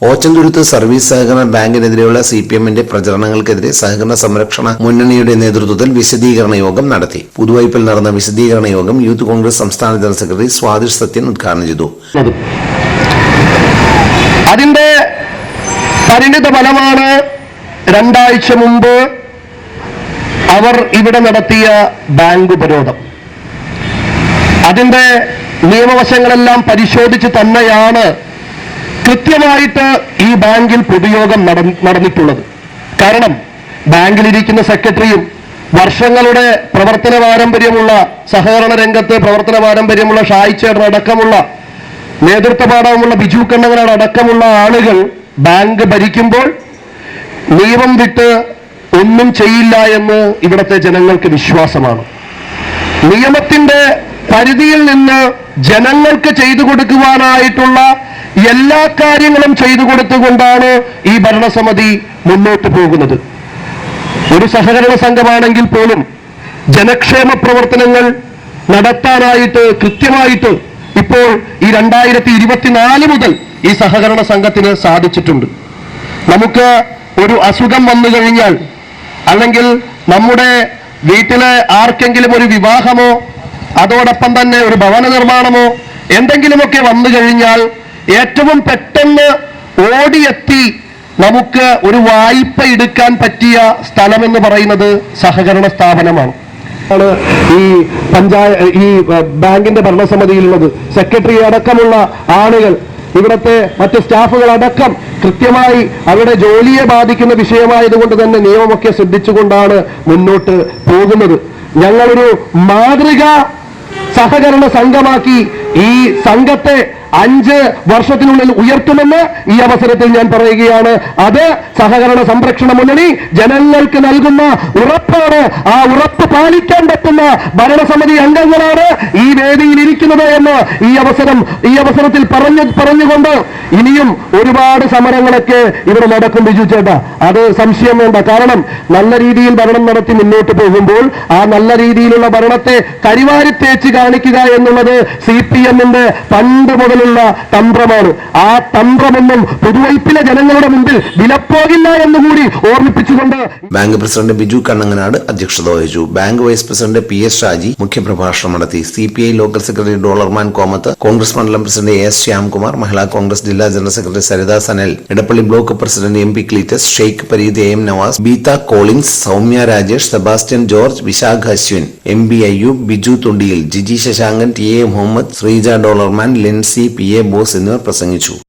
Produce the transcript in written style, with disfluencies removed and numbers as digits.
Ochanthuruth service സഹകരണ ബാങ്കിനെതിരെയുള്ള സിപിഎമ്മിന്റെ പ്രചരണങ്ങൾക്കെതിരെ സഹകരണ സംരക്ഷണ മുന്നണിയുടെ നേതൃത്വത്തിൽ വിശദീകരണ യോഗം നടത്തി. പുതുവൈപ്പിൽ നടന്ന വിശദീകരണ യോഗം യൂത്ത് കോൺഗ്രസ് സംസ്ഥാന ജനറൽ സെക്രട്ടറി സ്വാതിഷ് സത്യൻ ഉദ്ഘാടനം ചെയ്തു. അതിന്റെ പരിണിത ഫലമാണ് രണ്ടാഴ്ച മുമ്പ് അവർ ഇവിടെ നടത്തിയ ബാങ്ക് ഉപരോധം. അതിന്റെ നിയമവശങ്ങളെല്ലാം പരിശോധിച്ച് തന്നെയാണ് കൃത്യമായിട്ട് ഈ ബാങ്കിൽ പൊതുയോഗം നടന്നിട്ടുള്ളത്. കാരണം ബാങ്കിലിരിക്കുന്ന സെക്രട്ടറിയും വർഷങ്ങളുടെ പ്രവർത്തന പാരമ്പര്യമുള്ള സഹകരണ രംഗത്ത് പ്രവർത്തന പാരമ്പര്യമുള്ള ഷായിച്ചേട്ടൻ അടക്കമുള്ള നേതൃത്വ പാഠമുള്ള ബിജു കണ്ണങ്ങനാട് അടക്കമുള്ള ആളുകൾ ബാങ്ക് ഭരിക്കുമ്പോൾ നിയമം വിട്ട് ഒന്നും ചെയ്യില്ല എന്ന് ഇവിടുത്തെ ജനങ്ങൾക്ക് വിശ്വാസമാണ്. നിയമത്തിന്റെ പരിധിയിൽ നിന്ന് ജനങ്ങൾക്ക് ചെയ്തു കൊടുക്കുവാനായിട്ടുള്ള എല്ലാ കാര്യങ്ങളും ചെയ്തു കൊടുത്തുകൊണ്ടാണ് ഈ ഭരണസമിതി മുന്നോട്ട് പോകുന്നത്. ഒരു സഹകരണ സംഘമാണെങ്കിൽ പോലും ജനക്ഷേമ പ്രവർത്തനങ്ങൾ നടത്താനായിട്ട് കൃത്യമായിട്ട് ഇപ്പോൾ ഈ 2024 മുതൽ ഈ സഹകരണ സംഘത്തിന് സാധിച്ചിട്ടുണ്ട്. നമുക്ക് ഒരു അസുഖം വന്നു കഴിഞ്ഞാൽ, അല്ലെങ്കിൽ നമ്മുടെ വീട്ടിലെ ആർക്കെങ്കിലും ഒരു വിവാഹമോ അതോടൊപ്പം തന്നെ ഒരു ഭവന നിർമ്മാണമോ എന്തെങ്കിലുമൊക്കെ വന്നു കഴിഞ്ഞാൽ ഏറ്റവും പെട്ടെന്ന് ഓടിയെത്തി നമുക്ക് ഒരു വായ്പ എടുക്കാൻ പറ്റിയ സ്ഥലമെന്ന് പറയുന്നത് സഹകരണ സ്ഥാപനമാണ്. ഈ ഈ ബാങ്കിന്റെ ഭരണസമിതിയിലുള്ളത് സെക്രട്ടറി അടക്കമുള്ള ആളുകൾ, ഇവിടുത്തെ മറ്റ് സ്റ്റാഫുകൾ അടക്കം കൃത്യമായി അവരുടെ ജോലിയെ ബാധിക്കുന്ന വിഷയമായതുകൊണ്ട് തന്നെ നിയമമൊക്കെ ശ്രദ്ധിച്ചുകൊണ്ടാണ് മുന്നോട്ട് പോകുന്നത്. ഞങ്ങളൊരു മാതൃക സഹകരണ സംഘമാക്കി ഈ സംഘത്തെ 5 വർഷത്തിനുള്ളിൽ ഉയർത്തുമെന്ന് ഈ അവസരത്തിൽ ഞാൻ പറയുകയാണ്. അത് സഹകരണ സംരക്ഷണ മുന്നണി ജനങ്ങൾക്ക് നൽകുന്ന ഉറപ്പാണ്. ആ ഉറപ്പ് പാലിക്കാൻ പറ്റുന്ന ഭരണസമിതി അംഗങ്ങളാണ് ഈ വേദിയിൽ ഇരിക്കുന്നത് എന്ന് ഈ അവസരത്തിൽ പറഞ്ഞുകൊണ്ട് ഇനിയും ഒരുപാട് സമരങ്ങളൊക്കെ ഇവിടെ നടക്കും ബിജു ചേട്ടാ, അത് സംശയം വേണ്ട. കാരണം നല്ല രീതിയിൽ ഭരണം നടത്തി മുന്നോട്ട് പോകുമ്പോൾ ആ നല്ല രീതിയിലുള്ള ഭരണത്തെ കരിവാരിത്തേച്ച് കാണിക്കുക എന്നുള്ളത് സിപിഎമ്മിന്റെ പണ്ട് മുതൽ തന്ത്രമാണ്. ആ തന്ത്രമൊന്നും പുതുവൈപ്പിലെ ജനങ്ങളുടെ മുമ്പിൽ വിലപ്പോകില്ല എന്നുകൂടി ഓർമ്മിപ്പിച്ചുകൊണ്ട് ബാങ്ക് പ്രസിഡന്റ് ബിജു കണ്ണങ്ങനാട് അധ്യക്ഷത വഹിച്ചു. Bank vice president PS Shaji മുഖ്യപ്രഭാഷണം നടത്തി. CPI local secretary Dollarman Komath, Congress മണ്ഡലം പ്രസിഡന്റ് AS ശ്യാംകുമാർ, മഹിളാ കോൺഗ്രസ് ജില്ലാ general secretary Saritha Sanal, Edappally block president MP Cletus, Sheikh Pareed AM Navas, Beetha Collins, Soumya Rajesh, Sebastian George, Vishakha Ashwin, MB Ayyub, Biju Thundiyil, Jiji Sasankan, TA Muhammad, Sreeja Dollarman, Lency, PA Bose എന്നിവർ പ്രസംഗിച്ചു.